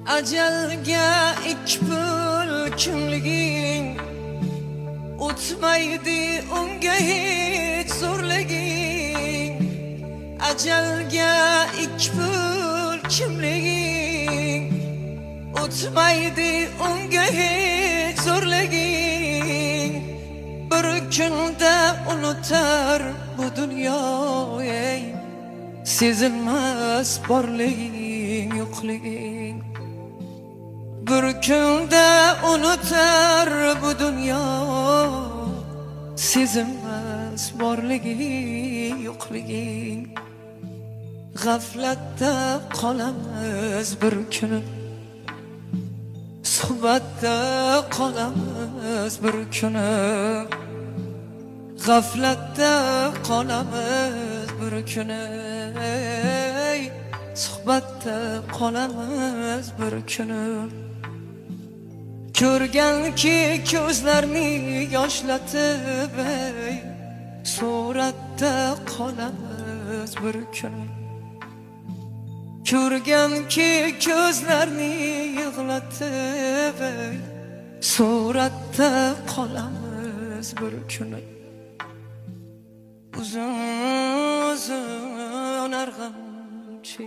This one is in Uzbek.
Ajalga ikbul kimliging o'tmaydi unga hech zo'rliging. Ajalga ikbul kimliging o'tmaydi unga hech zo'rliging. Bir kunda unutar bu dunyo ey, sezilmas borliging yo'qliging. Bir kunda unutar bu dunyo, sezilmas borliging yo'qliging. G'aflatda qolamiz bir kuni, suhbatda qolamiz bir kuni. G'aflatda qolamiz bir kuni, suhbatda qolamiz bir kuni. Ko'rganki ko'zlarni yoshlatib ey, suratda qolamiz bir kuni. Ko'rganki ko'zlarni yig'latib ey, suratda qolamiz bir kuni. Uzun uzun arg'amchi